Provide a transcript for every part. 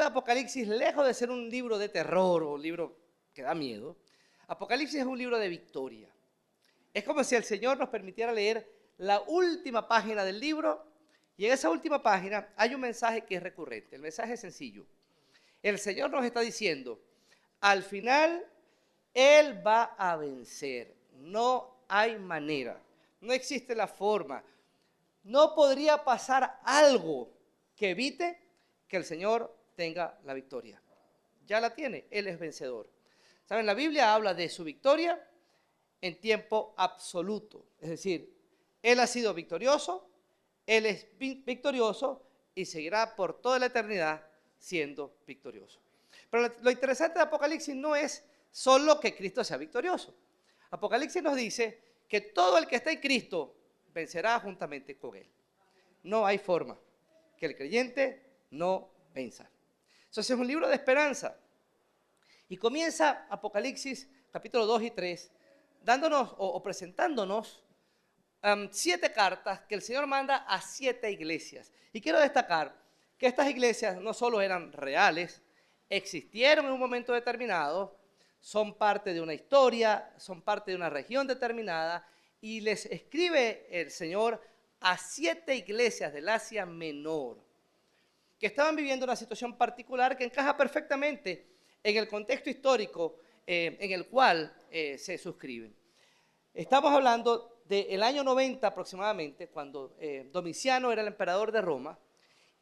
libro de Apocalipsis, lejos de ser un libro de terror o un libro que da miedo, Apocalipsis es un libro de victoria. Es como si el Señor nos permitiera leer la última página del libro y en esa última página hay un mensaje que es recurrente. El mensaje es sencillo. El Señor nos está diciendo, al final Él va a vencer. No hay manera, no existe la forma. No podría pasar algo que evite que el Señor tenga la victoria. Ya la tiene, Él es vencedor. ¿Saben? La Biblia habla de su victoria en tiempo absoluto. Es decir, Él ha sido victorioso, Él es victorioso y seguirá por toda la eternidad siendo victorioso. Pero lo interesante de Apocalipsis no es solo que Cristo sea victorioso. Apocalipsis nos dice que todo el que está en Cristo vencerá juntamente con Él. No hay forma que el creyente no venza. Entonces es un libro de esperanza. Y comienza Apocalipsis capítulo 2 y 3 dándonos o presentándonos 7 cartas que el Señor manda a 7 iglesias. Y quiero destacar que estas iglesias no solo eran reales, existieron en un momento determinado, son parte de una historia, son parte de una región determinada, y les escribe el Señor a 7 iglesias del Asia Menor, que estaban viviendo una situación particular que encaja perfectamente en el contexto histórico en el cual se suscriben. Estamos hablando del año 90 aproximadamente, cuando Domiciano era el emperador de Roma,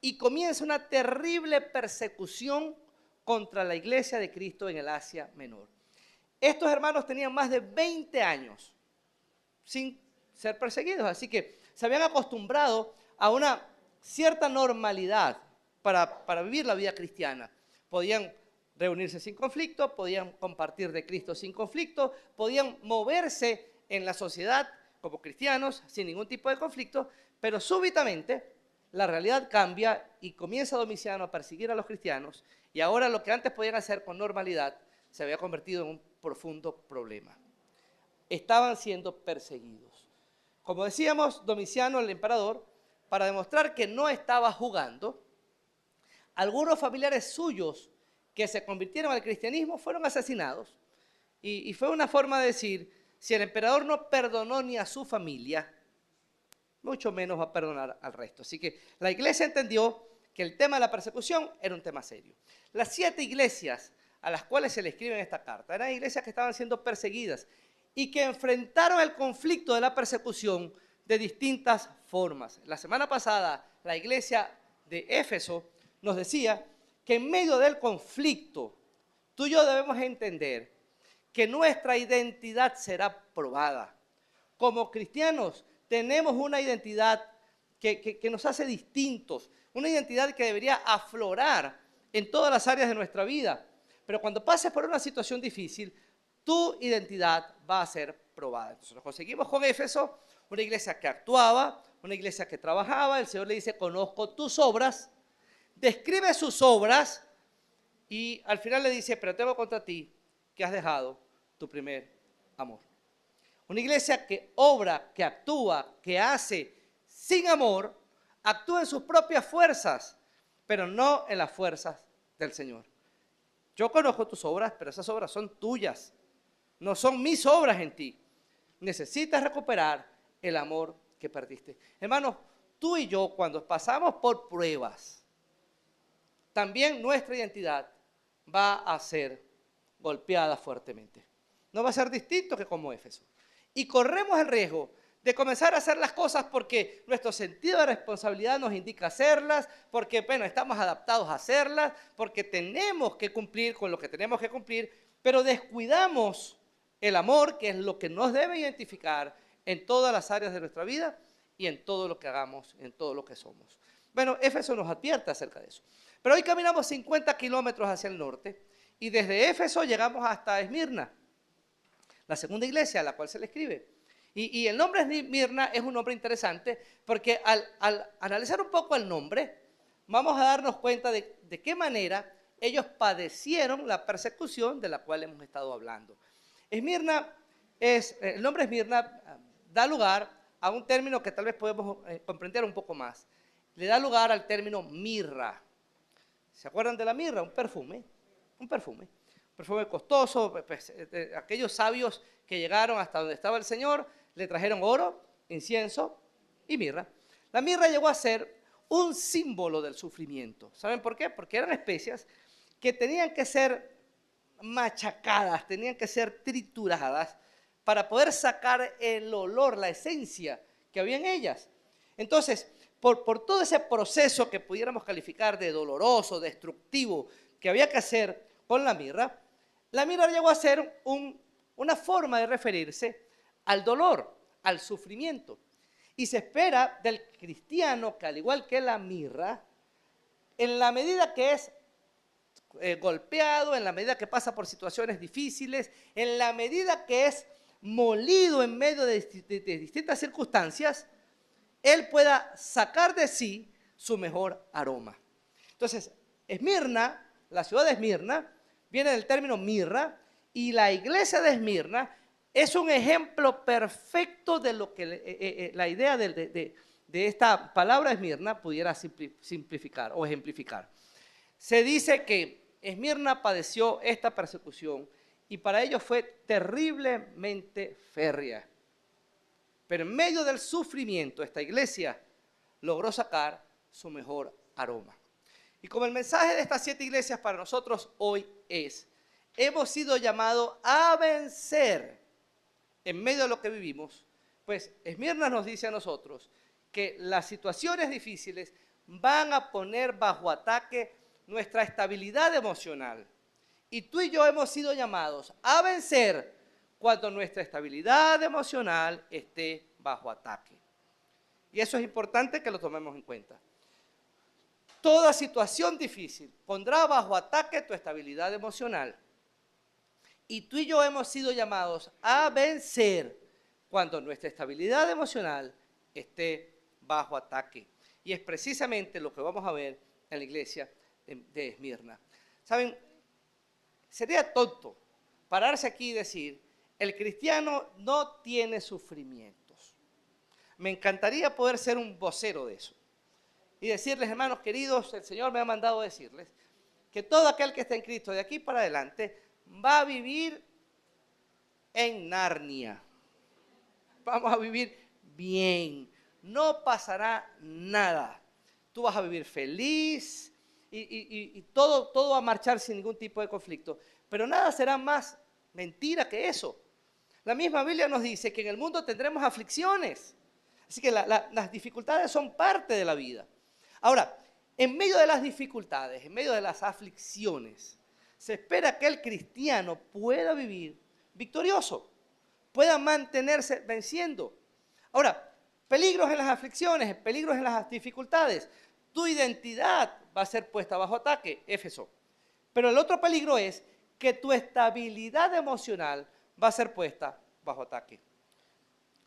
y comienza una terrible persecución contra la iglesia de Cristo en el Asia Menor. Estos hermanos tenían más de 20 años sin ser perseguidos, así que se habían acostumbrado a una cierta normalidad para vivir la vida cristiana. Podían reunirse sin conflicto, podían compartir de Cristo sin conflicto, podían moverse en la sociedad como cristianos sin ningún tipo de conflicto, pero súbitamente la realidad cambia y comienza Domiciano a perseguir a los cristianos y ahora lo que antes podían hacer con normalidad se había convertido en un profundo problema. Estaban siendo perseguidos. Como decíamos, Domiciano, el emperador, para demostrar que no estaba jugando, algunos familiares suyos que se convirtieron al cristianismo fueron asesinados. Y fue una forma de decir, si el emperador no perdonó ni a su familia, mucho menos va a perdonar al resto. Así que la iglesia entendió que el tema de la persecución era un tema serio. Las 7 iglesias a las cuales se le escribe esta carta eran iglesias que estaban siendo perseguidas y que enfrentaron el conflicto de la persecución de distintas formas. La semana pasada la iglesia de Éfeso nos decía que en medio del conflicto tú y yo debemos entender que nuestra identidad será probada. Como cristianos tenemos una identidad que nos hace distintos, una identidad que debería aflorar en todas las áreas de nuestra vida. Pero cuando pases por una situación difícil, tu identidad va a ser probada. Entonces nos conseguimos con Éfeso, una iglesia que actuaba, una iglesia que trabajaba. El Señor le dice, conozco tus obras, describe sus obras y al final le dice, pero tengo contra ti que has dejado tu primer amor. Una iglesia que obra, que actúa, que hace sin amor, actúa en sus propias fuerzas, pero no en las fuerzas del Señor. Yo conozco tus obras, pero esas obras son tuyas, no son mis obras en ti. Necesitas recuperar el amor que perdiste. Hermanos, tú y yo cuando pasamos por pruebas, también nuestra identidad va a ser golpeada fuertemente. No va a ser distinto que como Éfeso. Y corremos el riesgo de comenzar a hacer las cosas porque nuestro sentido de responsabilidad nos indica hacerlas, porque bueno, estamos adaptados a hacerlas, porque tenemos que cumplir con lo que tenemos que cumplir, pero descuidamos el amor, que es lo que nos debe identificar en todas las áreas de nuestra vida y en todo lo que hagamos, en todo lo que somos. Bueno, Éfeso nos advierte acerca de eso. Pero hoy caminamos 50 kilómetros hacia el norte y desde Éfeso llegamos hasta Esmirna, la segunda iglesia a la cual se le escribe. Y el nombre de Esmirna es un nombre interesante porque al analizar un poco el nombre, vamos a darnos cuenta de qué manera ellos padecieron la persecución de la cual hemos estado hablando. Esmirna el nombre Esmirna da lugar a un término que tal vez podemos comprender un poco más. Le da lugar al término mirra. ¿Se acuerdan de la mirra? Un perfume, un perfume. Un perfume costoso. Pues, aquellos sabios que llegaron hasta donde estaba el Señor, le trajeron oro, incienso y mirra. La mirra llegó a ser un símbolo del sufrimiento. ¿Saben por qué? Porque eran especias que tenían que ser machacadas, tenían que ser trituradas para poder sacar el olor, la esencia que había en ellas. Entonces, por todo ese proceso que pudiéramos calificar de doloroso, destructivo, que había que hacer con la mirra llegó a ser una forma de referirse al dolor, al sufrimiento. Y se espera del cristiano que, al igual que la mirra, en la medida que es golpeado, en la medida que pasa por situaciones difíciles, en la medida que es molido en medio de distintas circunstancias, él pueda sacar de sí su mejor aroma. Entonces, Esmirna, la ciudad de Esmirna, viene del término mirra, y la iglesia de Esmirna es un ejemplo perfecto de lo que la idea de esta palabra Esmirna pudiera simplificar o ejemplificar. Se dice que Esmirna padeció esta persecución y para ellos fue terriblemente férrea. Pero en medio del sufrimiento, esta iglesia logró sacar su mejor aroma. Y como el mensaje de estas 7 iglesias para nosotros hoy es, hemos sido llamados a vencer en medio de lo que vivimos, pues Esmirna nos dice a nosotros que las situaciones difíciles van a poner bajo ataque nuestra estabilidad emocional. Y tú y yo hemos sido llamados a vencer cuando nuestra estabilidad emocional esté bajo ataque. Y eso es importante que lo tomemos en cuenta. Toda situación difícil pondrá bajo ataque tu estabilidad emocional. Y tú y yo hemos sido llamados a vencer cuando nuestra estabilidad emocional esté bajo ataque. Y es precisamente lo que vamos a ver en la iglesia de Esmirna. ¿Saben? Sería tonto pararse aquí y decir, el cristiano no tiene sufrimientos. Me encantaría poder ser un vocero de eso. Y decirles, hermanos queridos, el Señor me ha mandado decirles que todo aquel que está en Cristo de aquí para adelante va a vivir en Narnia. Vamos a vivir bien. No pasará nada. Tú vas a vivir feliz y todo va a marchar sin ningún tipo de conflicto. Pero nada será más mentira que eso. La misma Biblia nos dice que en el mundo tendremos aflicciones. Así que las dificultades son parte de la vida. Ahora, en medio de las dificultades, en medio de las aflicciones, se espera que el cristiano pueda vivir victorioso, pueda mantenerse venciendo. Ahora, peligros en las aflicciones, peligros en las dificultades. Tu identidad va a ser puesta bajo ataque, Éfeso. Pero el otro peligro es que tu estabilidad emocional va a ser puesta bajo ataque.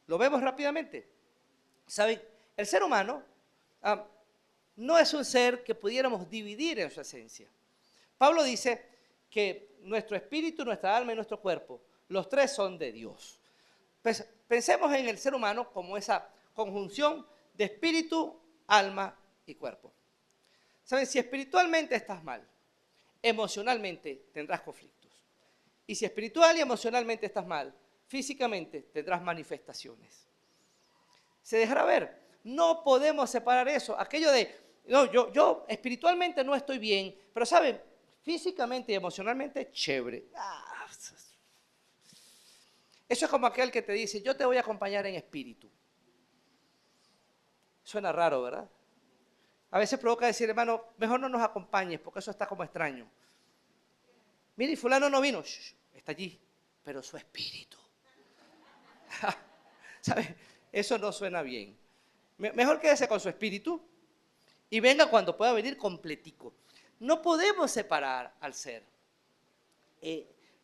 Lo vemos rápidamente. ¿Saben? El ser humano no es un ser que pudiéramos dividir en su esencia. Pablo dice que nuestro espíritu, nuestra alma y nuestro cuerpo, los 3 son de Dios. Pues, pensemos en el ser humano como esa conjunción de espíritu, alma y cuerpo. ¿Saben? Si espiritualmente estás mal, emocionalmente tendrás conflictos. Y si espiritual y emocionalmente estás mal, físicamente tendrás manifestaciones. Se dejará ver. No podemos separar eso. Aquello de, no, yo espiritualmente no estoy bien, pero ¿saben? Físicamente y emocionalmente, chévere. Eso es como aquel que te dice, yo te voy a acompañar en espíritu. Suena raro, ¿verdad? A veces provoca decir, hermano, mejor no nos acompañes porque eso está como extraño. Mire, fulano no vino. Shh, está allí, pero su espíritu. ¿Sabes? Eso no suena bien. Mejor quédese con su espíritu y venga cuando pueda venir completico. No podemos separar al ser.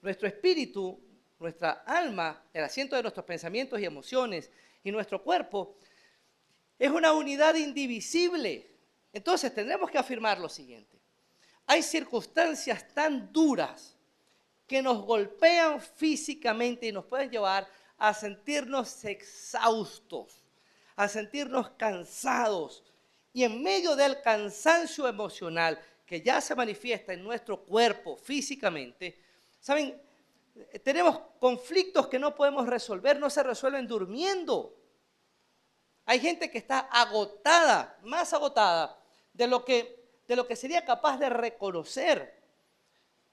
Nuestro espíritu, nuestra alma, el asiento de nuestros pensamientos y emociones y nuestro cuerpo es una unidad indivisible. Entonces tendremos que afirmar lo siguiente. Hay circunstancias tan duras que nos golpean físicamente y nos pueden llevar a sentirnos exhaustos, a sentirnos cansados. Y en medio del cansancio emocional que ya se manifiesta en nuestro cuerpo físicamente, ¿saben? Tenemos conflictos que no podemos resolver, no se resuelven durmiendo. Hay gente que está agotada, más agotada de lo que sería capaz de reconocer.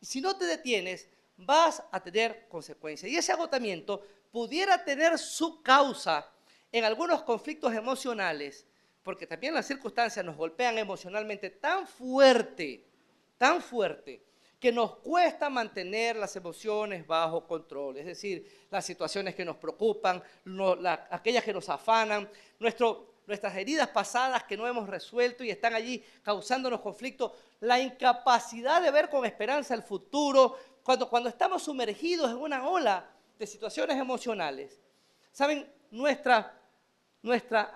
Si no te detienes, vas a tener consecuencias. Y ese agotamiento pudiera tener su causa en algunos conflictos emocionales, porque también las circunstancias nos golpean emocionalmente tan fuerte, que nos cuesta mantener las emociones bajo control. Es decir, las situaciones que nos preocupan, aquellas que nos afanan, nuestras heridas pasadas que no hemos resuelto y están allí causándonos conflicto, la incapacidad de ver con esperanza el futuro, cuando estamos sumergidos en una ola de situaciones emocionales. ¿Saben? Nuestra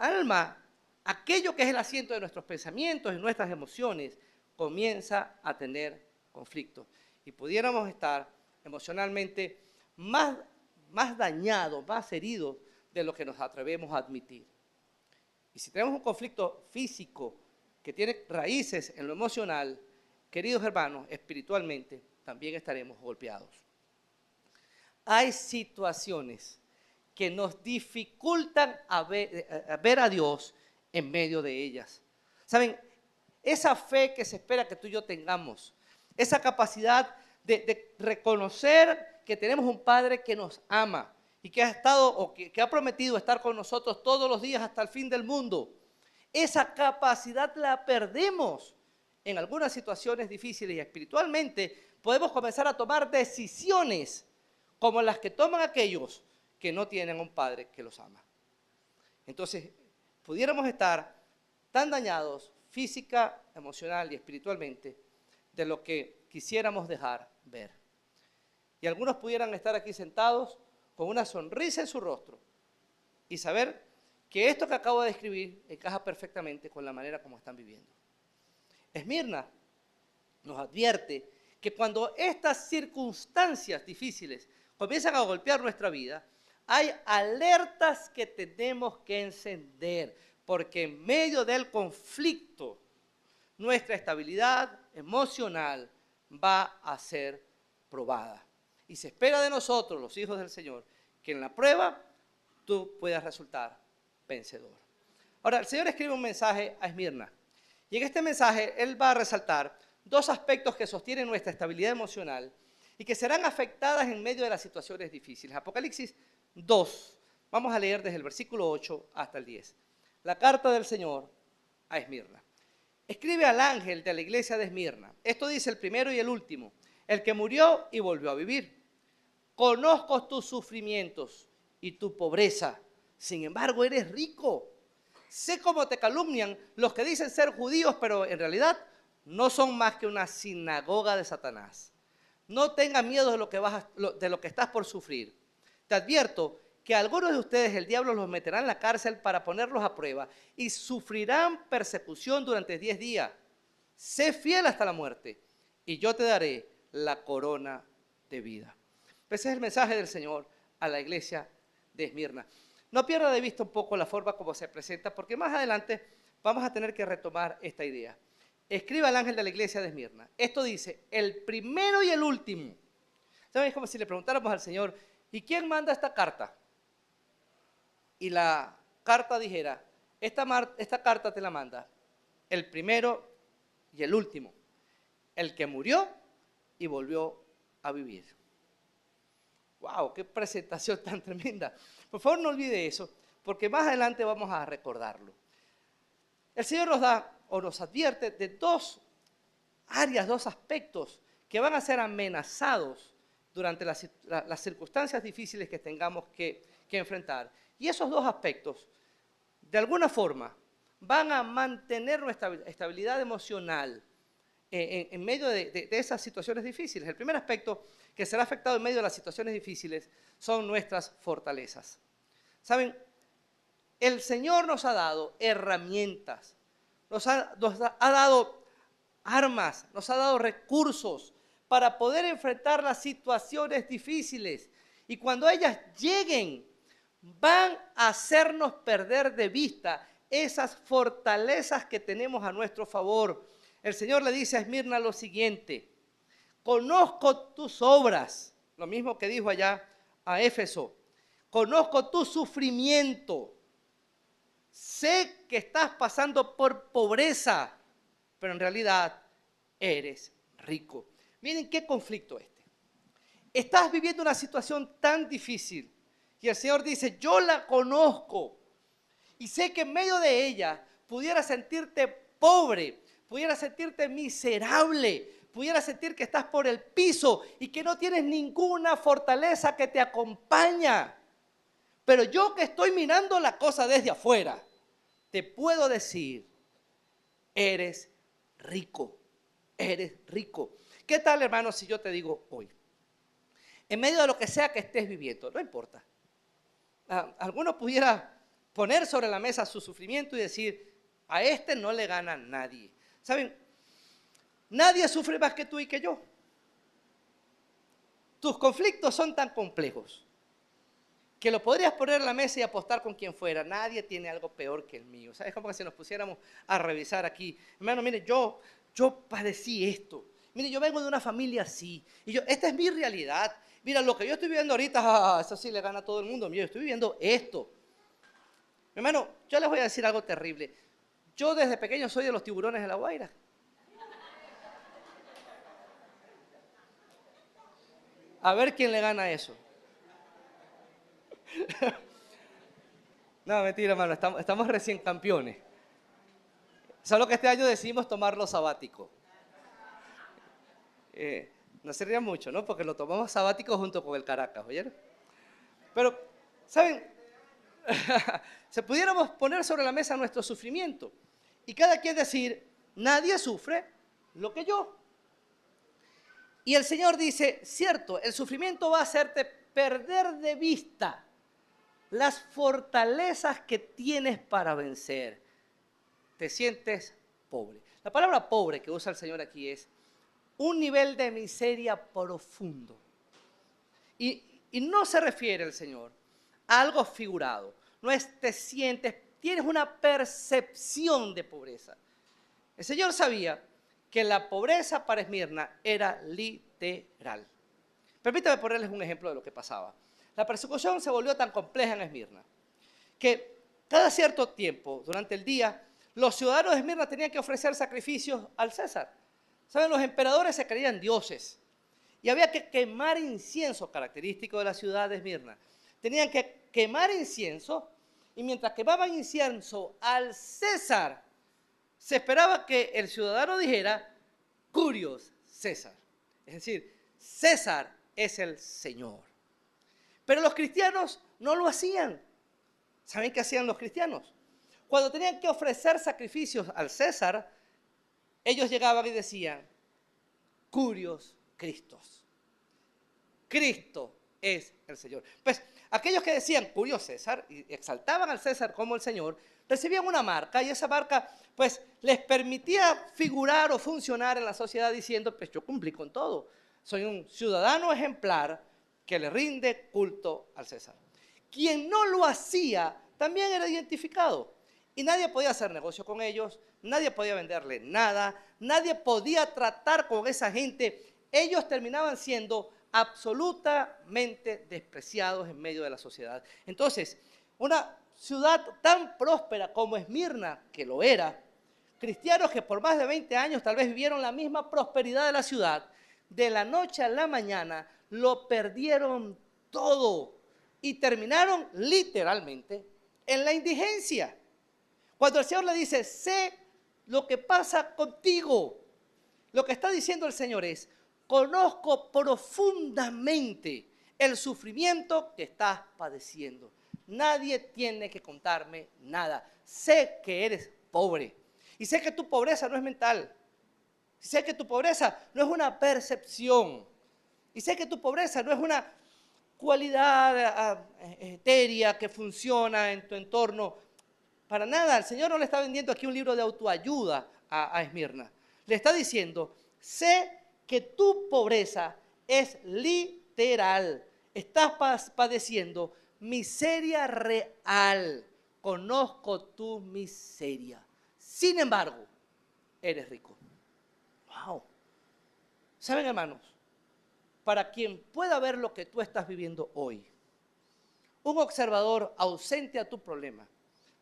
alma, aquello que es el asiento de nuestros pensamientos y nuestras emociones, comienza a tener conflictos. Y pudiéramos estar emocionalmente más dañados, más heridos de lo que nos atrevemos a admitir. Y si tenemos un conflicto físico que tiene raíces en lo emocional, queridos hermanos, espiritualmente también estaremos golpeados. Hay situaciones que nos dificultan ver a Dios en medio de ellas. ¿Saben? Esa fe que se espera que tú y yo tengamos, esa capacidad de reconocer que tenemos un Padre que nos ama y que ha estado o que ha prometido estar con nosotros todos los días hasta el fin del mundo. Esa capacidad la perdemos en algunas situaciones difíciles y espiritualmente podemos comenzar a tomar decisiones como las que toman aquellos que no tienen un Padre que los ama. Entonces, pudiéramos estar tan dañados física, emocional y espiritualmente de lo que quisiéramos dejar ver. Y algunos pudieran estar aquí sentados con una sonrisa en su rostro y saber que esto que acabo de describir encaja perfectamente con la manera como están viviendo. Esmirna nos advierte que cuando estas circunstancias difíciles comienzan a golpear nuestra vida, hay alertas que tenemos que encender, porque en medio del conflicto, nuestra estabilidad emocional va a ser probada. Y se espera de nosotros, los hijos del Señor, que en la prueba tú puedas resultar vencedor. Ahora, el Señor escribe un mensaje a Esmirna. Y en este mensaje, Él va a resaltar dos aspectos que sostienen nuestra estabilidad emocional y que serán afectadas en medio de las situaciones difíciles. Apocalipsis 2. Vamos a leer desde el versículo 8 hasta el 10. La carta del Señor a Esmirna. Escribe al ángel de la iglesia de Esmirna. Esto dice el primero y el último, el que murió y volvió a vivir. Conozco tus sufrimientos y tu pobreza, sin embargo eres rico. Sé cómo te calumnian los que dicen ser judíos, pero en realidad no son más que una sinagoga de Satanás. No tengas miedo de lo que estás por sufrir. Te advierto que a algunos de ustedes el diablo los meterá en la cárcel para ponerlos a prueba y sufrirán persecución durante 10 días. Sé fiel hasta la muerte y yo te daré la corona de vida. Ese es el mensaje del Señor a la iglesia de Esmirna. No pierda de vista un poco la forma como se presenta, porque más adelante vamos a tener que retomar esta idea. Escribe al ángel de la iglesia de Esmirna. Esto dice, el primero y el último. ¿Saben? Es como si le preguntáramos al Señor, ¿y quién manda esta carta? Y la carta dijera, esta carta te la manda el primero y el último, el que murió y volvió a vivir. ¡Wow! ¡Qué presentación tan tremenda! Por favor, no olvide eso, porque más adelante vamos a recordarlo. El Señor nos da o nos advierte de dos áreas, dos aspectos que van a ser amenazados durante las circunstancias difíciles que tengamos que enfrentar. Y esos dos aspectos, de alguna forma, van a mantener nuestra estabilidad emocional en medio de esas situaciones difíciles. El primer aspecto que será afectado en medio de las situaciones difíciles son nuestras fortalezas. ¿Saben? El Señor nos ha dado herramientas, nos ha dado armas, nos ha dado recursos para poder enfrentar las situaciones difíciles. Y cuando ellas lleguen, van a hacernos perder de vista esas fortalezas que tenemos a nuestro favor. el Señor le dice a Esmirna lo siguiente: conozco tus obras, lo mismo que dijo allá a Éfeso. Conozco tu sufrimiento. Sé que estás pasando por pobreza, pero en realidad eres rico. Miren qué conflicto este. Estás viviendo una situación tan difícil y el Señor dice: yo la conozco y sé que en medio de ella pudieras sentirte pobre, pudieras sentirte miserable, pudieras sentir que estás por el piso y que no tienes ninguna fortaleza que te acompaña. Pero yo que estoy mirando la cosa desde afuera, te puedo decir: eres rico, eres rico. ¿Qué tal, hermano, si yo te digo hoy, en medio de lo que sea que estés viviendo, no importa, alguno pudiera poner sobre la mesa su sufrimiento y decir: a este no le gana nadie? ¿Saben? Nadie sufre más que tú y que yo. Tus conflictos son tan complejos que lo podrías poner en la mesa y apostar con quien fuera. Nadie tiene algo peor que el mío. ¿Sabes? Como que si nos pusiéramos a revisar aquí. Hermano, mire, yo padecí esto. Mire, yo vengo de una familia así. Y esta es mi realidad. Mira, lo que yo estoy viviendo ahorita, eso sí le gana a todo el mundo. Mira, yo estoy viviendo esto. Hermano, yo les voy a decir algo terrible. Yo desde pequeño soy de los tiburones de La Guaira. A ver quién le gana eso. No, mentira, hermano, estamos recién campeones. Solo que este año decidimos tomarlo sabático. No se rían mucho, ¿no? Porque lo tomamos sabático junto con el Caracas, ¿oyeron? Pero, ¿saben? Se pudiéramos poner sobre la mesa nuestro sufrimiento y cada quien decir: nadie sufre lo que yo. Y el Señor dice: cierto, el sufrimiento va a hacerte perder de vista las fortalezas que tienes para vencer. Te sientes pobre. La palabra pobre que usa el Señor aquí es un nivel de miseria profundo. Y no se refiere el Señor a algo figurado. No es te sientes, tienes una percepción de pobreza. El Señor sabía que la pobreza para Esmirna era literal. Permítame ponerles un ejemplo de lo que pasaba. La persecución se volvió tan compleja en Esmirna que cada cierto tiempo, durante el día, los ciudadanos de Esmirna tenían que ofrecer sacrificios al César. ¿Saben? Los emperadores se creían dioses y había que quemar incienso, característico de la ciudad de Esmirna. Tenían que quemar incienso y mientras quemaban incienso al César, se esperaba que el ciudadano dijera: Curios César. Es decir, César es el Señor. Pero los cristianos no lo hacían. ¿Saben qué hacían los cristianos? Cuando tenían que ofrecer sacrificios al César, ellos llegaban y decían: Curios Cristos. Cristo es el Señor. Pues aquellos que decían Curios César y exaltaban al César como el Señor, recibían una marca y esa marca pues les permitía figurar o funcionar en la sociedad diciendo: pues yo cumplí con todo. Soy un ciudadano ejemplar que le rinde culto al César. Quien no lo hacía también era identificado y nadie podía hacer negocio con ellos, nadie podía venderle nada, nadie podía tratar con esa gente. Ellos terminaban siendo absolutamente despreciados en medio de la sociedad. Entonces, una ciudad tan próspera como Esmirna, que lo era, cristianos que por más de 20 años tal vez vivieron la misma prosperidad de la ciudad, de la noche a la mañana lo perdieron todo y terminaron literalmente en la indigencia. Cuando el Señor le dice: sé lo que pasa contigo, lo que está diciendo el Señor es: conozco profundamente el sufrimiento que estás padeciendo. Nadie tiene que contarme nada. Sé que eres pobre y sé que tu pobreza no es mental. Sé que tu pobreza no es una percepción. Y sé que tu pobreza no es una cualidad etérea que funciona en tu entorno. Para nada, el Señor no le está vendiendo aquí un libro de autoayuda a Esmirna. Le está diciendo: sé que tu pobreza es literal. Estás padeciendo miseria real. Conozco tu miseria. Sin embargo, eres rico. Wow. ¿Saben, hermanos? Para quien pueda ver lo que tú estás viviendo hoy, un observador ausente a tu problema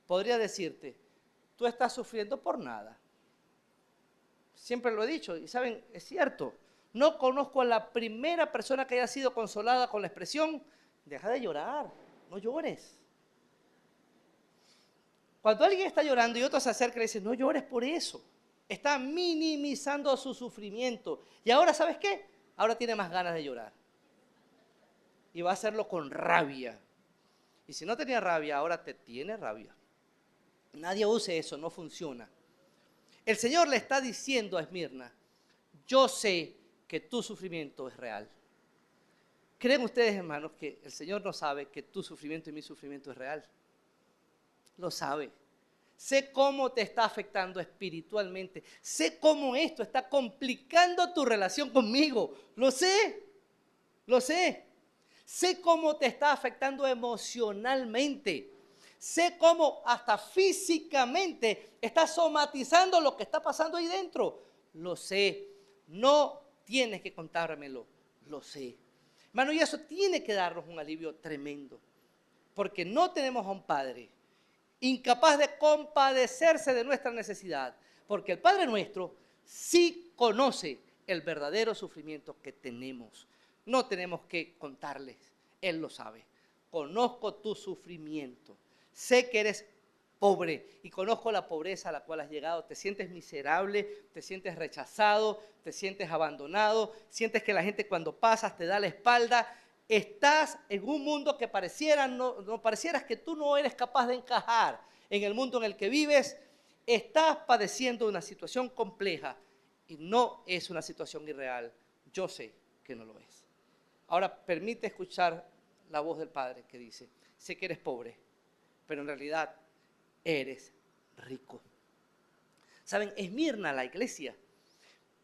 podría decirte, tú estás sufriendo por nada. Siempre lo he dicho, y saben, es cierto. No conozco a la primera persona que haya sido consolada con la expresión, deja de llorar, no llores. Cuando alguien está llorando y otro se acerca y le dice, no llores por eso, está minimizando su sufrimiento. Y ahora, ¿sabes qué? Ahora tiene más ganas de llorar. Y va a hacerlo con rabia. Y si no tenía rabia, ahora te tiene rabia. Nadie use eso, no funciona. El Señor le está diciendo a Esmirna, yo sé que tu sufrimiento es real. ¿Creen ustedes, hermanos, que el Señor no sabe que tu sufrimiento y mi sufrimiento es real? Lo sabe. Sé cómo te está afectando espiritualmente. Sé cómo esto está complicando tu relación conmigo. Lo sé. Lo sé. Sé cómo te está afectando emocionalmente. Sé cómo hasta físicamente está somatizando lo que está pasando ahí dentro. Lo sé. No tienes que contármelo. Lo sé. Hermano, y eso tiene que darnos un alivio tremendo. Porque no tenemos a un Padre incapaz de compadecerse de nuestra necesidad. Porque el Padre nuestro sí conoce el verdadero sufrimiento que tenemos. No tenemos que contarles, Él lo sabe. Conozco tu sufrimiento. Sé que eres pobre y conozco la pobreza a la cual has llegado. Te sientes miserable, te sientes rechazado, te sientes abandonado, sientes que la gente cuando pasas te da la espalda. Estás en un mundo que parecieras que tú no eres capaz de encajar en el mundo en el que vives. Estás padeciendo una situación compleja y no es una situación irreal. Yo sé que no lo es. Ahora, permite escuchar la voz del Padre que dice, sé que eres pobre, pero en realidad eres rico. ¿Saben? Esmirna, la iglesia,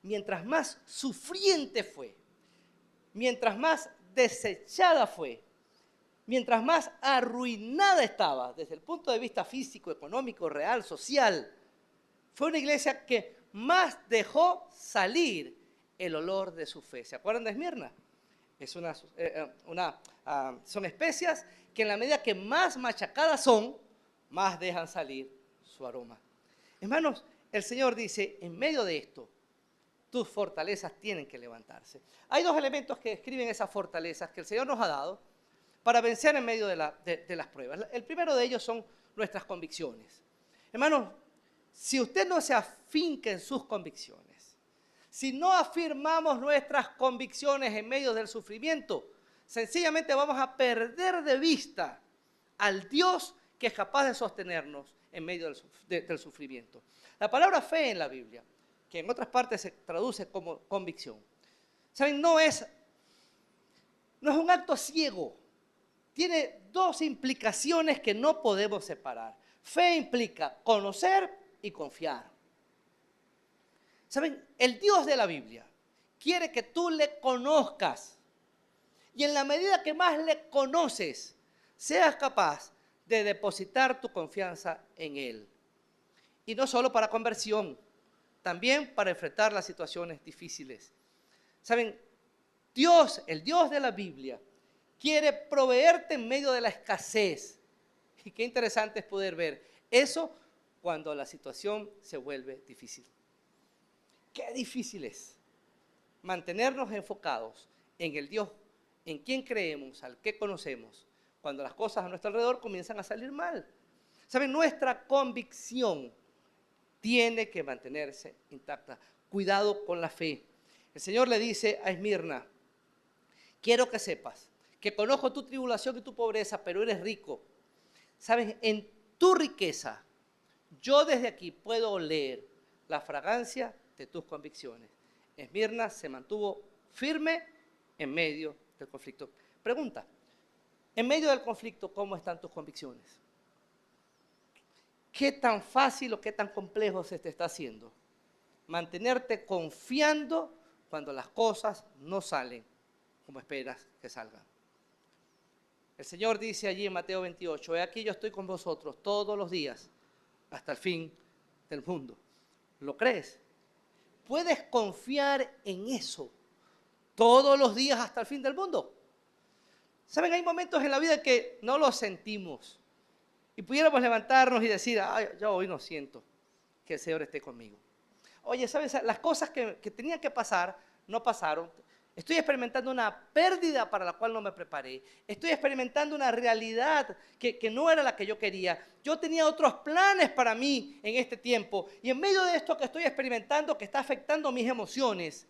mientras más sufriente fue, mientras más desechada fue, mientras más arruinada estaba desde el punto de vista físico, económico, real, social, fue una iglesia que más dejó salir el olor de su fe. ¿Se acuerdan de Esmirna? Son especias que en la medida que más machacadas son, más dejan salir su aroma. Hermanos, el Señor dice, en medio de esto, tus fortalezas tienen que levantarse. Hay dos elementos que describen esas fortalezas que el Señor nos ha dado para vencer en medio de las pruebas. El primero de ellos son nuestras convicciones. Hermanos, si usted no se afinca en sus convicciones, si no afirmamos nuestras convicciones en medio del sufrimiento, sencillamente vamos a perder de vista al Dios que es capaz de sostenernos en medio del sufrimiento. La palabra fe en la Biblia, que en otras partes se traduce como convicción, ¿saben? No es un acto ciego. Tiene dos implicaciones que no podemos separar. Fe implica conocer y confiar. ¿Saben? El Dios de la Biblia quiere que tú le conozcas. Y en la medida que más le conoces, seas capaz de depositar tu confianza en Él. Y no solo para conversión, también para enfrentar las situaciones difíciles. ¿Saben? Dios, el Dios de la Biblia, quiere proveerte en medio de la escasez. Y qué interesante es poder ver eso cuando la situación se vuelve difícil. Qué difícil es mantenernos enfocados en el Dios en quien creemos, al que conocemos, cuando las cosas a nuestro alrededor comienzan a salir mal. ¿Saben? Nuestra convicción tiene que mantenerse intacta. Cuidado con la fe. El Señor le dice a Esmirna, quiero que sepas que conozco tu tribulación y tu pobreza, pero eres rico. ¿Sabes? En tu riqueza, yo desde aquí puedo oler la fragancia de tus convicciones. Esmirna se mantuvo firme en medio del conflicto. Pregunta, en medio del conflicto, ¿cómo están tus convicciones? ¿Qué tan fácil o qué tan complejo se te está haciendo mantenerte confiando cuando las cosas no salen como esperas que salgan? El Señor dice allí en Mateo 28, he aquí yo estoy con vosotros todos los días hasta el fin del mundo. ¿Lo crees? puedes confiar en eso todos los días hasta el fin del mundo. ¿Saben? Hay momentos en la vida que no lo sentimos y pudiéramos levantarnos y decir, ay, yo hoy no siento que el Señor esté conmigo. Oye, ¿sabes? Las cosas que tenían que pasar no pasaron. Estoy experimentando una pérdida para la cual no me preparé. Estoy experimentando una realidad que no era la que yo quería. Yo tenía otros planes para mí en este tiempo. Y en medio de esto que estoy experimentando, que está afectando mis emociones,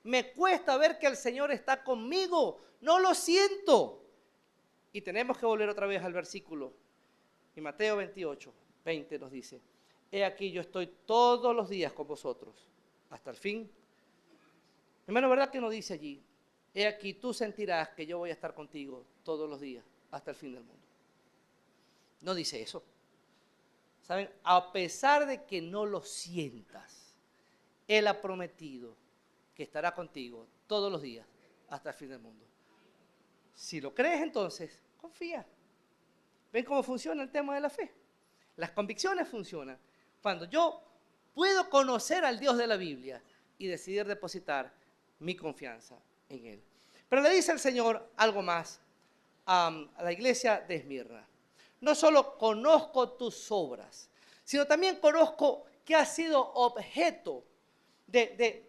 me cuesta ver que el Señor está conmigo. No lo siento. Y tenemos que volver otra vez al versículo. Y Mateo 28, 20 nos dice, he aquí yo estoy todos los días con vosotros, hasta el fin. Hermano, ¿verdad que no dice allí? He aquí tú sentirás que yo voy a estar contigo todos los días, hasta el fin del mundo. No dice eso. ¿Saben? A pesar de que no lo sientas, Él ha prometido que estará contigo todos los días, hasta el fin del mundo. Si lo crees, entonces, confía. ¿Ven cómo funciona el tema de la fe? Las convicciones funcionan cuando yo puedo conocer al Dios de la Biblia y decidir depositar mi confianza en Él. Pero le dice el Señor algo más a la iglesia de Esmirna. No solo conozco tus obras, sino también conozco que has sido objeto de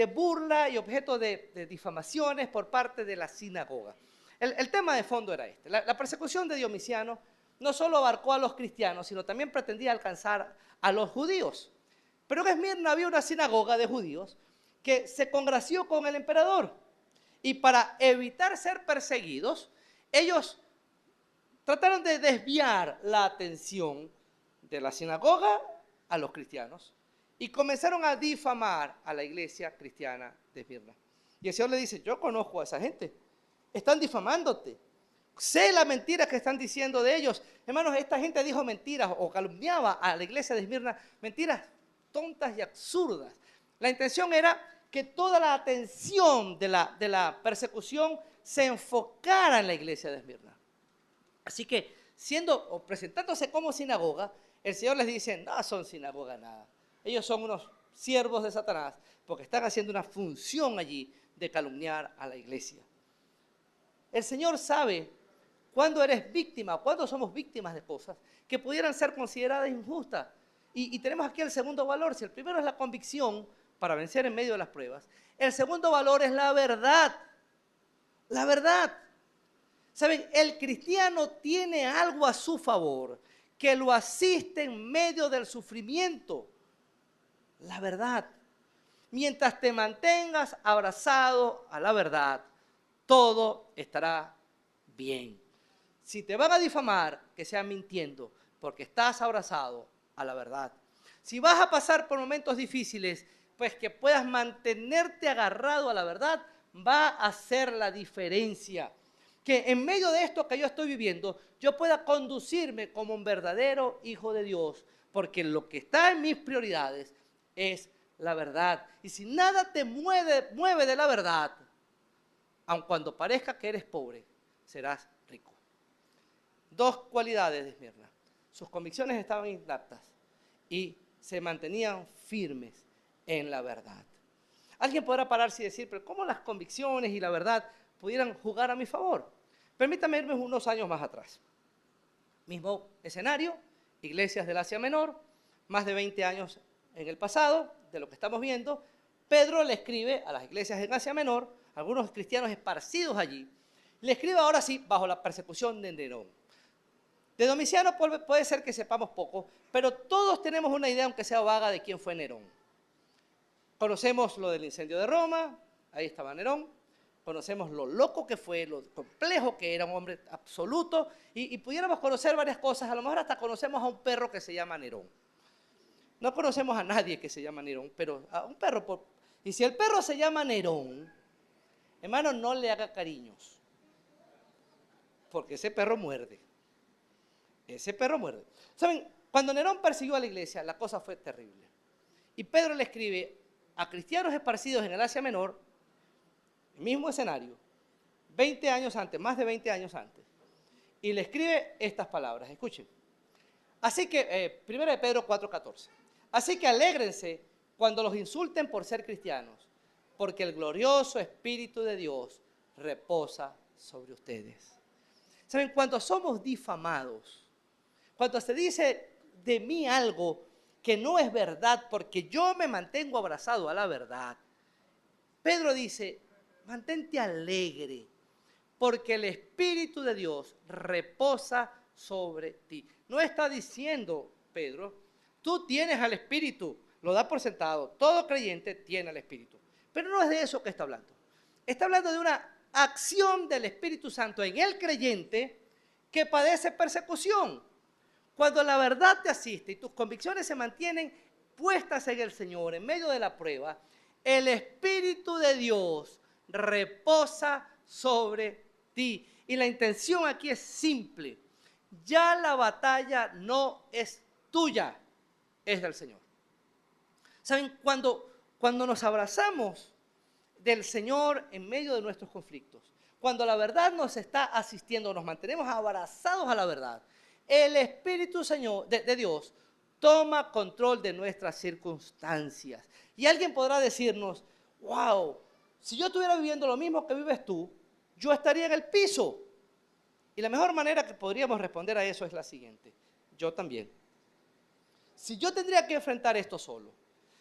burla y objeto de difamaciones por parte de la sinagoga. El tema de fondo era este. La persecución de Domiciano no solo abarcó a los cristianos, sino también pretendía alcanzar a los judíos. Pero en Esmirna había una sinagoga de judíos que se congració con el emperador. Y para evitar ser perseguidos, ellos trataron de desviar la atención de la sinagoga a los cristianos y comenzaron a difamar a la iglesia cristiana de Esmirna. Y el Señor le dice, yo conozco a esa gente, están difamándote, sé la mentira que están diciendo de ellos. Hermanos, esta gente dijo mentiras o calumniaba a la iglesia de Esmirna, mentiras tontas y absurdas. La intención era que toda la atención de la persecución se enfocara en la iglesia de Esmirna. Así que, siendo o presentándose como sinagoga, el Señor les dice, no son sinagoga nada. Ellos son unos siervos de Satanás porque están haciendo una función allí de calumniar a la iglesia. El Señor sabe cuándo eres víctima, cuándo somos víctimas de cosas que pudieran ser consideradas injustas. Y tenemos aquí el segundo valor. Si el primero es la convicción para vencer en medio de las pruebas, el segundo valor es la verdad. La verdad. ¿Saben? El cristiano tiene algo a su favor que lo asiste en medio del sufrimiento. La verdad. Mientras te mantengas abrazado a la verdad, todo estará bien. Si te van a difamar, que sea mintiendo, porque estás abrazado a la verdad. Si vas a pasar por momentos difíciles, pues que puedas mantenerte agarrado a la verdad, va a hacer la diferencia. Que en medio de esto que yo estoy viviendo, yo pueda conducirme como un verdadero hijo de Dios, porque lo que está en mis prioridades es la verdad. Y si nada te mueve de la verdad, aun cuando parezca que eres pobre, serás rico. Dos cualidades de Esmirna. Sus convicciones estaban intactas y se mantenían firmes en la verdad. Alguien podrá pararse y decir, pero ¿cómo las convicciones y la verdad pudieran jugar a mi favor? Permítame irme unos años más atrás. Mismo escenario, iglesias del Asia Menor, más de 20 años en el pasado, de lo que estamos viendo. Pedro le escribe a las iglesias en Asia Menor, algunos cristianos esparcidos allí, le escribe ahora sí bajo la persecución de Nerón. De Domiciano puede ser que sepamos poco, pero todos tenemos una idea, aunque sea vaga, de quién fue Nerón. Conocemos lo del incendio de Roma, ahí estaba Nerón. Conocemos lo loco que fue, lo complejo que era, un hombre absoluto, y pudiéramos conocer varias cosas. A lo mejor hasta conocemos a un perro que se llama Nerón. No conocemos a nadie que se llama Nerón, pero a un perro. Y si el perro se llama Nerón, hermano, no le haga cariños, porque ese perro muerde. Ese perro muerde. ¿Saben? Cuando Nerón persiguió a la iglesia, la cosa fue terrible. Y Pedro le escribe a cristianos esparcidos en el Asia Menor, el mismo escenario, 20 años antes, más de 20 años antes, y le escribe estas palabras. Escuchen. Así que, 1 de Pedro 4:14. Así que alégrense cuando los insulten por ser cristianos, porque el glorioso Espíritu de Dios reposa sobre ustedes. ¿Saben? Cuando somos difamados, cuando se dice de mí algo que no es verdad, porque yo me mantengo abrazado a la verdad, Pedro dice, mantente alegre, porque el Espíritu de Dios reposa sobre ti. No está diciendo, Pedro, tú tienes al Espíritu, lo da por sentado, todo creyente tiene al Espíritu. Pero no es de eso que está hablando. Está hablando de una acción del Espíritu Santo en el creyente que padece persecución. Cuando la verdad te asiste y tus convicciones se mantienen puestas en el Señor en medio de la prueba, el Espíritu de Dios reposa sobre ti. Y la intención aquí es simple. Ya la batalla no es tuya, es del Señor. ¿Saben? Cuando nos abrazamos del Señor en medio de nuestros conflictos, cuando la verdad nos está asistiendo, nos mantenemos abrazados a la verdad, el Espíritu de Dios toma control de nuestras circunstancias. Y alguien podrá decirnos, wow, si yo estuviera viviendo lo mismo que vives tú, yo estaría en el piso. Y la mejor manera que podríamos responder a eso es la siguiente: yo también. Si yo tendría que enfrentar esto solo,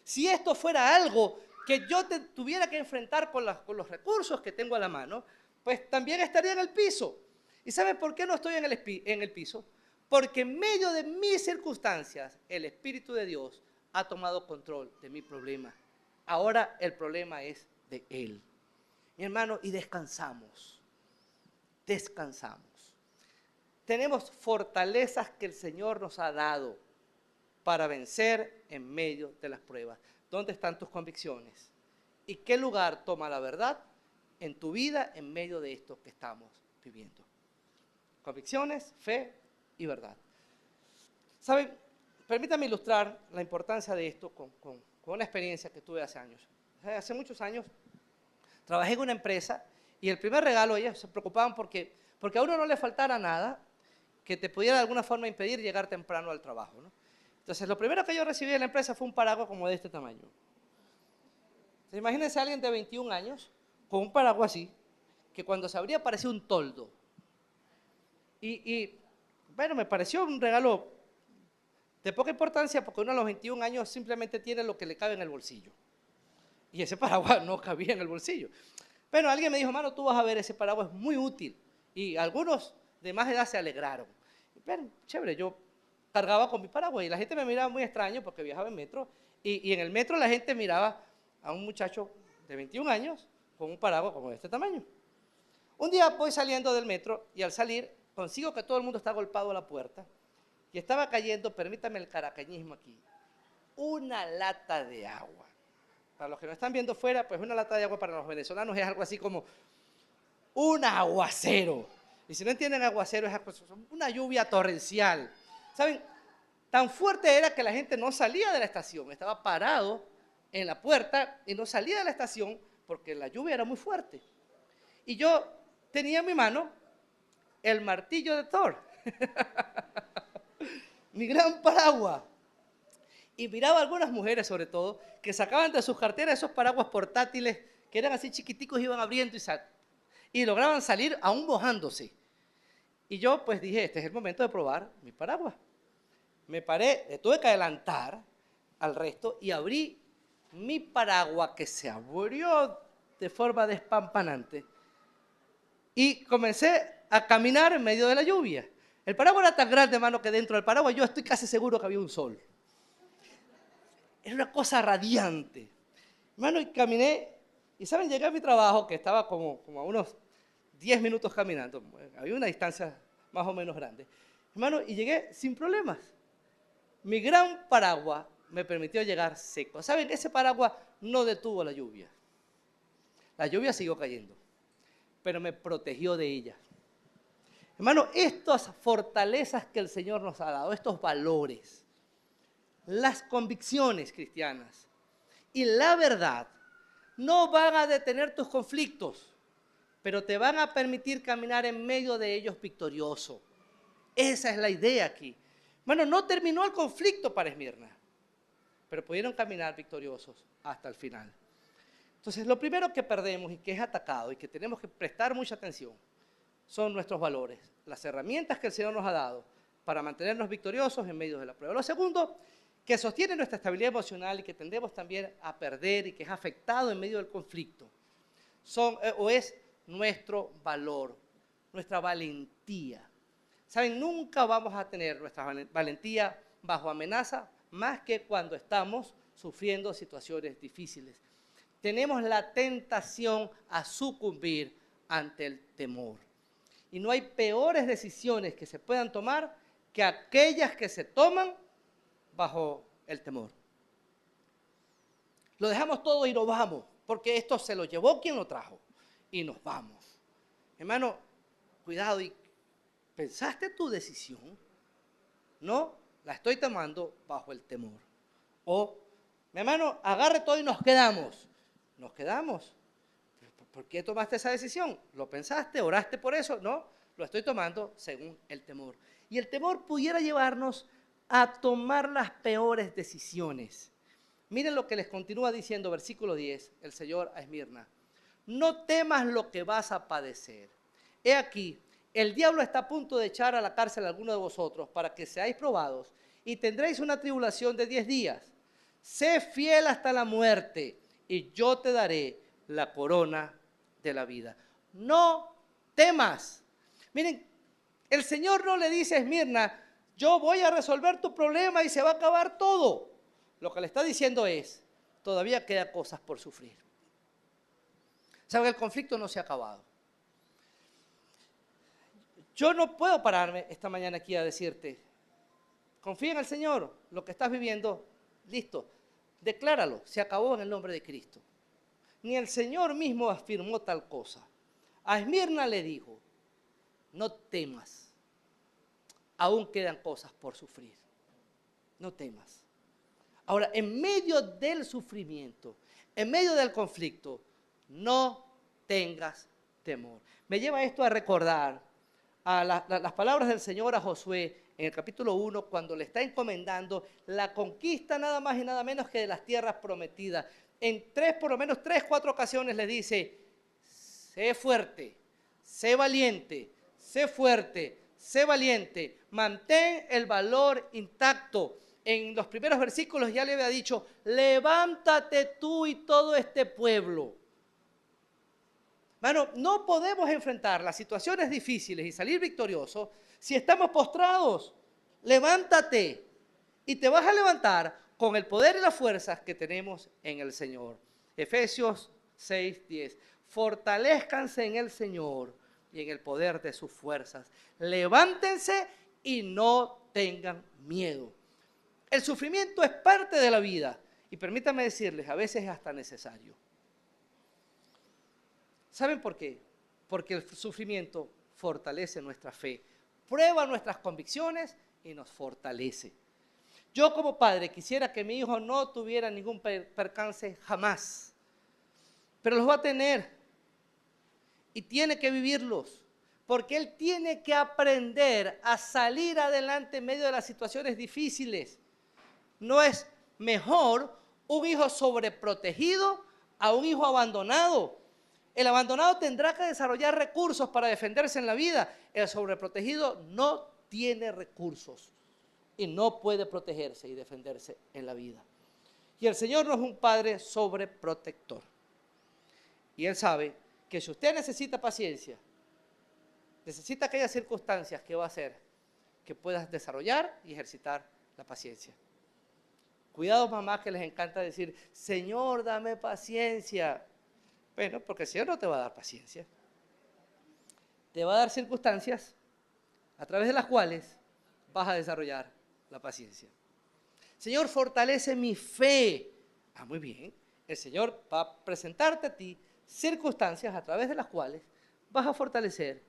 si esto fuera algo que yo tuviera que enfrentar con los recursos que tengo a la mano, pues también estaría en el piso. ¿Y saben por qué no estoy en el piso? Porque en medio de mis circunstancias, el Espíritu de Dios ha tomado control de mi problema. Ahora el problema es de Él. Mi hermano, y descansamos. Descansamos. Tenemos fortalezas que el Señor nos ha dado para vencer en medio de las pruebas. ¿Dónde están tus convicciones? ¿Y qué lugar toma la verdad en tu vida en medio de esto que estamos viviendo? Convicciones, fe y verdad. ¿Saben? Permítanme ilustrar la importancia de esto con una experiencia que tuve hace años. Hace muchos años trabajé en una empresa y el primer regalo, ellos se preocupaban porque a uno no le faltara nada que te pudiera de alguna forma impedir llegar temprano al trabajo, ¿no? Entonces, lo primero que yo recibí de la empresa fue un paraguas como de este tamaño. Entonces, imagínense a alguien de 21 años con un paraguas así, que cuando se abría parecía un toldo. Bueno, me pareció un regalo de poca importancia porque uno a los 21 años simplemente tiene lo que le cabe en el bolsillo. Y ese paraguas no cabía en el bolsillo. Pero alguien me dijo, mano, tú vas a ver, ese paraguas es muy útil. Y algunos de más edad se alegraron. Bueno, chévere, yo cargaba con mi paraguas y la gente me miraba muy extraño porque viajaba en metro. Y en el metro la gente miraba a un muchacho de 21 años con un paraguas como de este tamaño. Un día voy saliendo del metro y al salir consigo que todo el mundo está agolpado a la puerta y estaba cayendo, permítame el caraqueñismo aquí, una lata de agua. Para los que no están viendo fuera, pues una lata de agua para los venezolanos es algo así como un aguacero. Y si no entienden aguacero, es una lluvia torrencial. ¿Saben? Tan fuerte era que la gente no salía de la estación, estaba parado en la puerta y no salía de la estación porque la lluvia era muy fuerte. Y yo tenía en mi mano el martillo de Thor, mi gran paraguas. Y miraba a algunas mujeres, sobre todo, que sacaban de sus carteras esos paraguas portátiles que eran así chiquiticos, iban abriendo y lograban salir aún mojándose. Y yo pues dije, este es el momento de probar mi paraguas. Me paré, le tuve que adelantar al resto y abrí mi paraguas, que se abrió de forma despampanante. Y comencé a caminar en medio de la lluvia. El paraguas era tan grande, hermano, que dentro del paraguas yo estoy casi seguro que había un sol. Era una cosa radiante. Hermano, y caminé, y saben, llegué a mi trabajo, que estaba como a unos 10 minutos caminando. Había una distancia más o menos grande. Hermano, y llegué sin problemas. Mi gran paraguas me permitió llegar seco. ¿Saben? Ese paraguas no detuvo la lluvia. La lluvia siguió cayendo, pero me protegió de ella. Hermano, estas fortalezas que el Señor nos ha dado, estos valores, las convicciones cristianas y la verdad, no van a detener tus conflictos, pero te van a permitir caminar en medio de ellos victorioso. Esa es la idea aquí. Bueno, no terminó el conflicto para Esmirna. pero pudieron caminar victoriosos hasta el final. Entonces, lo primero que perdemos y que es atacado y que tenemos que prestar mucha atención son nuestros valores, las herramientas que el Señor nos ha dado para mantenernos victoriosos en medio de la prueba. Lo segundo, que sostiene nuestra estabilidad emocional y que tendemos también a perder y que es afectado en medio del conflicto, es nuestro valor, nuestra valentía. ¿Saben? Nunca vamos a tener nuestra valentía bajo amenaza más que cuando estamos sufriendo situaciones difíciles. Tenemos la tentación a sucumbir ante el temor. Y no hay peores decisiones que se puedan tomar que aquellas que se toman bajo el temor. Lo dejamos todo y nos vamos, porque esto se lo llevó quien lo trajo. Y nos vamos. Hermano, cuidado, y ¿pensaste tu decisión? No, la estoy tomando bajo el temor. O, mi hermano, agarre todo y nos quedamos. Nos quedamos. ¿Por qué tomaste esa decisión? ¿Lo pensaste? ¿Oraste por eso? No, lo estoy tomando según el temor. Y el temor pudiera llevarnos a tomar las peores decisiones. Miren lo que les continúa diciendo, versículo 10, el Señor a Esmirna. No temas lo que vas a padecer. He aquí, el diablo está a punto de echar a la cárcel a alguno de vosotros para que seáis probados y tendréis una tribulación de 10 días. Sé fiel hasta la muerte y yo te daré la corona de la vida. No temas. Miren, el Señor no le dice a Esmirna, yo voy a resolver tu problema y se va a acabar todo. Lo que le está diciendo es, todavía quedan cosas por sufrir. Saben, el conflicto no se ha acabado. Yo no puedo pararme esta mañana aquí a decirte, confía en el Señor, lo que estás viviendo, listo, decláralo, se acabó en el nombre de Cristo. Ni el Señor mismo afirmó tal cosa. A Esmirna le dijo, no temas, aún quedan cosas por sufrir, no temas. Ahora, en medio del sufrimiento, en medio del conflicto, no tengas temor. Me lleva esto a recordar a las palabras del Señor a Josué en el capítulo 1, cuando le está encomendando la conquista nada más y nada menos que de las tierras prometidas. Por lo menos 3, 4 ocasiones le dice, sé fuerte, sé valiente, sé fuerte, sé valiente, mantén el valor intacto. En los primeros versículos ya le había dicho, levántate tú y todo este pueblo. Hermano, no podemos enfrentar las situaciones difíciles y salir victoriosos si estamos postrados. Levántate y te vas a levantar con el poder y las fuerzas que tenemos en el Señor. Efesios 6:10. Fortalezcanse en el Señor y en el poder de sus fuerzas. Levántense y no tengan miedo. El sufrimiento es parte de la vida y permítanme decirles, a veces es hasta necesario. ¿Saben por qué? Porque el sufrimiento fortalece nuestra fe, prueba nuestras convicciones y nos fortalece. Yo como padre quisiera que mi hijo no tuviera ningún percance jamás, pero los va a tener y tiene que vivirlos, porque él tiene que aprender a salir adelante en medio de las situaciones difíciles. No es mejor un hijo sobreprotegido a un hijo abandonado. El abandonado tendrá que desarrollar recursos para defenderse en la vida. El sobreprotegido no tiene recursos y no puede protegerse y defenderse en la vida. Y el Señor no es un padre sobreprotector. Y Él sabe que si usted necesita paciencia, necesita aquellas circunstancias que va a hacer que puedas desarrollar y ejercitar la paciencia. Cuidado, mamás, que les encanta decir, Señor, dame paciencia. Bueno, porque el Señor no te va a dar paciencia. Te va a dar circunstancias a través de las cuales vas a desarrollar la paciencia. Señor, fortalece mi fe. Ah, muy bien. El Señor va a presentarte a ti circunstancias a través de las cuales vas a fortalecer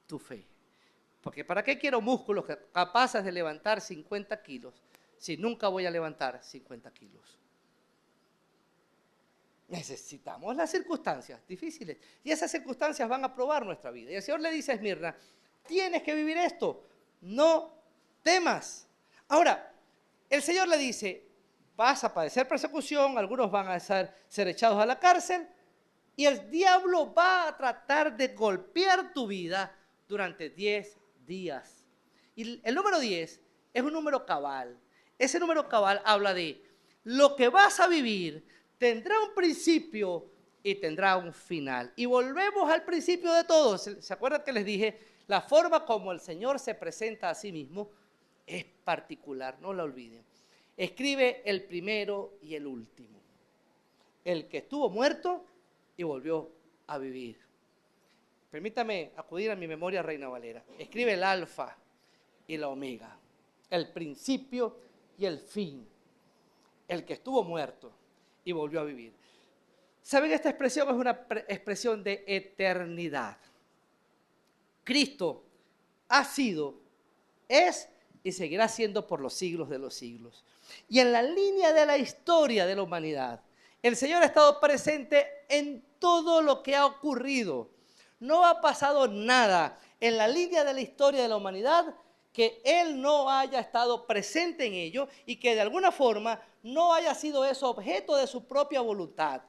tu fe. Porque ¿para qué quiero músculos capaces de levantar 50 kilos si nunca voy a levantar 50 kilos? Necesitamos las circunstancias difíciles y esas circunstancias van a probar nuestra vida. Y el Señor le dice a Esmirna, tienes que vivir esto, no temas. Ahora, el Señor le dice, vas a padecer persecución, algunos van a ser echados a la cárcel y el diablo va a tratar de golpear tu vida durante 10 días. Y el número 10 es un número cabal. Ese número cabal habla de lo que vas a vivir tendrá un principio y tendrá un final. Y volvemos al principio de todo. ¿Se acuerdan que les dije? La forma como el Señor se presenta a sí mismo es particular, no la olviden. Escribe el primero y el último. El que estuvo muerto y volvió a vivir. Permítame acudir a mi memoria, Reina Valera. Escribe el alfa y la omega, el principio y el fin. El que estuvo muerto y volvió a vivir. ¿Saben? Esta expresión es una expresión de eternidad. Cristo ha sido, es y seguirá siendo por los siglos de los siglos. Y en la línea de la historia de la humanidad, el Señor ha estado presente en todo lo que ha ocurrido. No ha pasado nada en la línea de la historia de la humanidad que Él no haya estado presente en ello y que de alguna forma no haya sido eso objeto de su propia voluntad.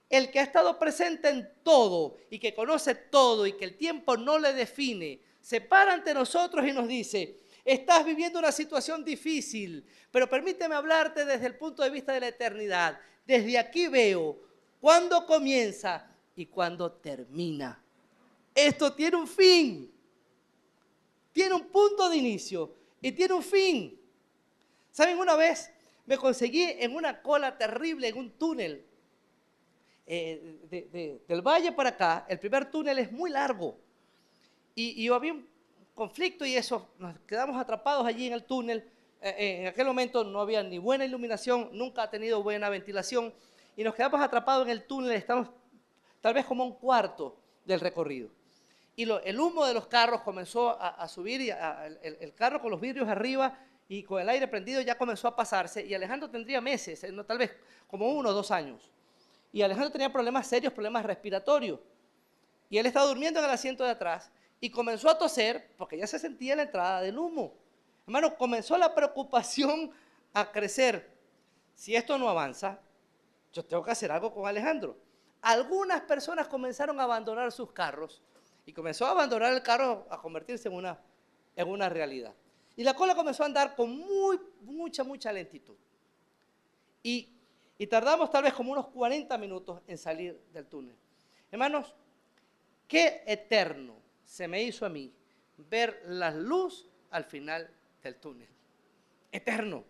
El que ha estado presente en todo y que conoce todo y que el tiempo no le define, se para ante nosotros y nos dice: estás viviendo una situación difícil, pero permíteme hablarte desde el punto de vista de la eternidad. Desde aquí veo cuándo comienza y cuándo termina. Esto tiene un fin, tiene un punto de inicio y tiene un fin. ¿Saben? Una vez me conseguí en una cola terrible, en un túnel del valle para acá. El primer túnel es muy largo y había un conflicto y eso, nos quedamos atrapados allí en el túnel. En aquel momento no había ni buena iluminación, nunca ha tenido buena ventilación y nos quedamos atrapados en el túnel. Estamos tal vez como un cuarto del recorrido. Y el humo de los carros comenzó a subir, y el carro con los vidrios arriba y con el aire prendido ya comenzó a pasarse. Y Alejandro tendría meses, tal vez como 1 o 2 años. Y Alejandro tenía problemas serios, problemas respiratorios. Y él estaba durmiendo en el asiento de atrás y comenzó a toser porque ya se sentía la entrada del humo. Hermano, comenzó la preocupación a crecer. Si esto no avanza, yo tengo que hacer algo con Alejandro. Algunas personas comenzaron a abandonar sus carros y comenzó a abandonar el carro a convertirse en una realidad. Y la cola comenzó a andar con mucha lentitud. Y tardamos tal vez como unos 40 minutos en salir del túnel. Hermanos, qué eterno se me hizo a mí ver la luz al final del túnel. Eterno.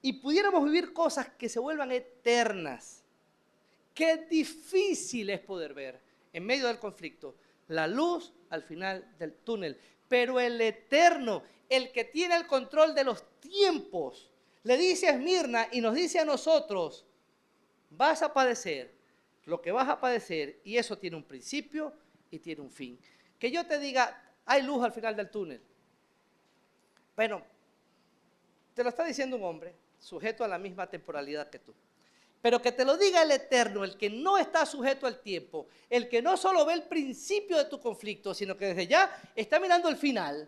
Y pudiéramos vivir cosas que se vuelvan eternas. Qué difícil es poder ver en medio del conflicto la luz al final del túnel. Pero el eterno, el que tiene el control de los tiempos, le dice a Esmirna y nos dice a nosotros: vas a padecer lo que vas a padecer y eso tiene un principio y tiene un fin. Que yo te diga, hay luz al final del túnel. Bueno, te lo está diciendo un hombre sujeto a la misma temporalidad que tú. Pero que te lo diga el Eterno, el que no está sujeto al tiempo, el que no solo ve el principio de tu conflicto, sino que desde ya está mirando el final.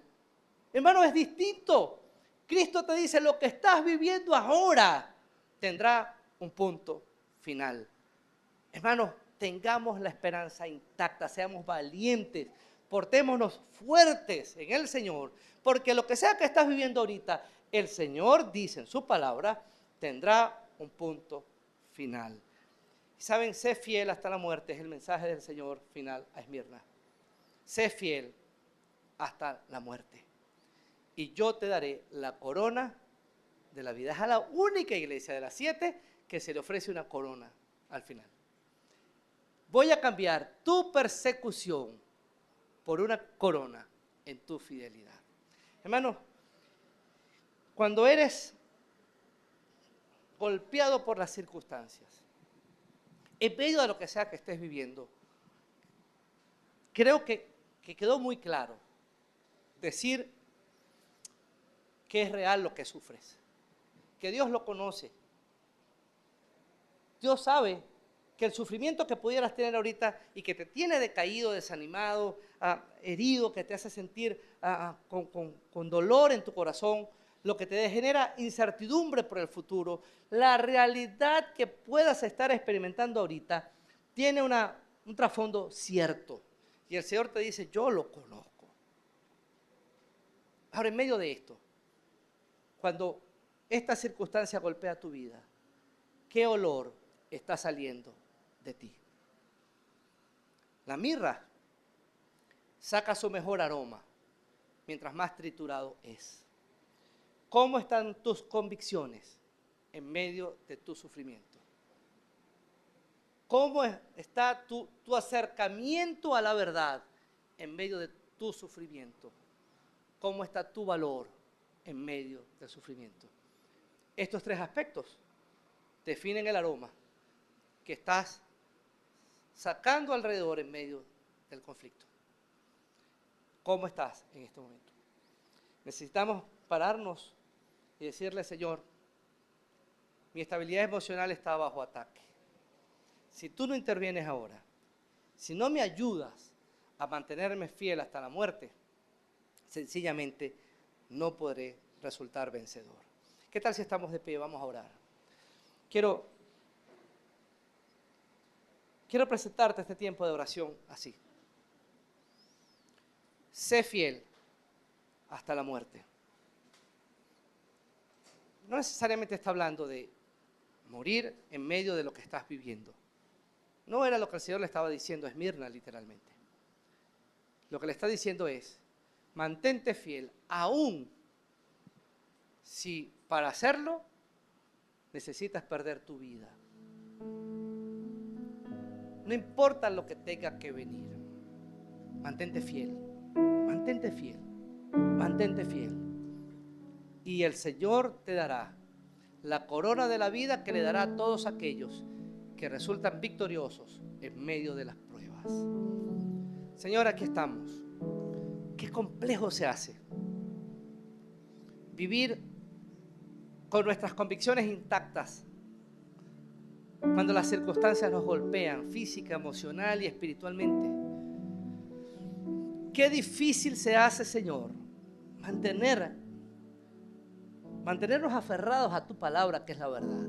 Hermano, es distinto. Cristo te dice: lo que estás viviendo ahora tendrá un punto final. Hermanos, tengamos la esperanza intacta, seamos valientes, portémonos fuertes en el Señor, porque lo que sea que estás viviendo ahorita, el Señor dice en su palabra, tendrá un punto final. Y saben, sé fiel hasta la muerte, es el mensaje del Señor final a Esmirna. Sé fiel hasta la muerte y yo te daré la corona de la vida. Es a la única iglesia de las 7 que se le ofrece una corona al final. Voy a cambiar tu persecución por una corona en tu fidelidad. Hermano, cuando eres golpeado por las circunstancias, en medio de lo que sea que estés viviendo, creo que quedó muy claro decir que es real lo que sufres, que Dios lo conoce. Dios sabe que el sufrimiento que pudieras tener ahorita y que te tiene decaído, desanimado, herido, que te hace sentir con dolor en tu corazón, lo que te genera incertidumbre por el futuro, la realidad que puedas estar experimentando ahorita tiene un trasfondo cierto. Y el Señor te dice, yo lo conozco. Ahora, en medio de esto, cuando esta circunstancia golpea tu vida, ¿qué olor está saliendo de ti? La mirra saca su mejor aroma mientras más triturado es. ¿Cómo están tus convicciones en medio de tu sufrimiento? ¿Cómo está tu acercamiento a la verdad en medio de tu sufrimiento? ¿Cómo está tu valor en medio del sufrimiento? Estos tres aspectos definen el aroma que estás sacando alrededor en medio del conflicto. ¿Cómo estás en este momento? Necesitamos pararnos y decirle, Señor, mi estabilidad emocional está bajo ataque. Si tú no intervienes ahora, si no me ayudas a mantenerme fiel hasta la muerte, sencillamente no podré resultar vencedor. ¿Qué tal si estamos de pie? Vamos a orar. Quiero presentarte este tiempo de oración así. Sé fiel hasta la muerte. No necesariamente está hablando de morir en medio de lo que estás viviendo. No era lo que el Señor le estaba diciendo a Esmirna, literalmente. Lo que le está diciendo es, mantente fiel, aún si para hacerlo necesitas perder tu vida. No importa lo que tenga que venir, mantente fiel, mantente fiel, mantente fiel. Y el Señor te dará la corona de la vida que le dará a todos aquellos que resultan victoriosos en medio de las pruebas. Señor, aquí estamos. Qué complejo se hace vivir con nuestras convicciones intactas cuando las circunstancias nos golpean física, emocional y espiritualmente. Qué difícil se hace, Señor, mantenernos aferrados a tu palabra, que es la verdad,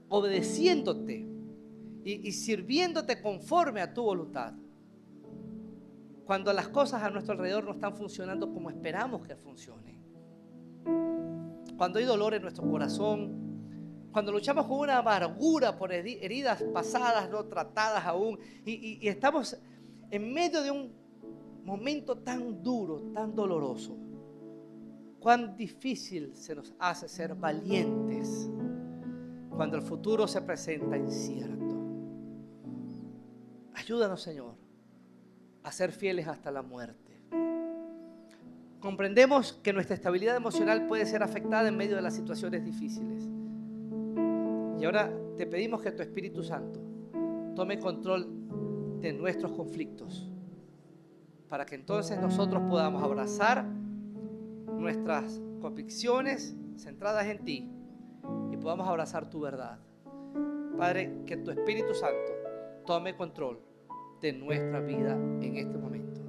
obedeciéndote y sirviéndote conforme a tu voluntad, cuando las cosas a nuestro alrededor no están funcionando como esperamos que funcionen, cuando hay dolor en nuestro corazón, cuando luchamos con una amargura por heridas pasadas no tratadas aún, y estamos en medio de un momento tan duro, tan doloroso. Cuán difícil se nos hace ser valientes cuando el futuro se presenta incierto. Ayúdanos, Señor, a ser fieles hasta la muerte. Comprendemos que nuestra estabilidad emocional puede ser afectada en medio de las situaciones difíciles. Y ahora te pedimos que tu Espíritu Santo tome control de nuestros conflictos, para que entonces nosotros podamos abrazar nuestras convicciones centradas en ti y podamos abrazar tu verdad. Padre, que tu Espíritu Santo tome control de nuestra vida en este momento.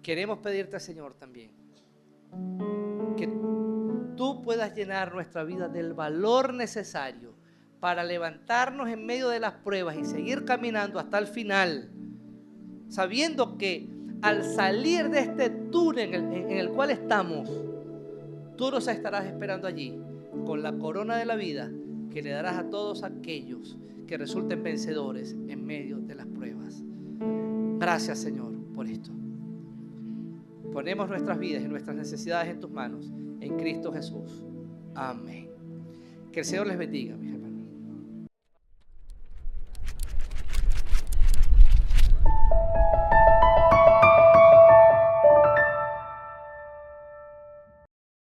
Queremos pedirte, Señor, también que tú puedas llenar nuestra vida del valor necesario para levantarnos en medio de las pruebas y seguir caminando hasta el final, sabiendo que al salir de este túnel en el cual estamos, tú nos estarás esperando allí con la corona de la vida que le darás a todos aquellos que resulten vencedores en medio de las pruebas. Gracias, Señor, por esto. Ponemos nuestras vidas y nuestras necesidades en tus manos, en Cristo Jesús. Amén. Que el Señor les bendiga, mis hermanos.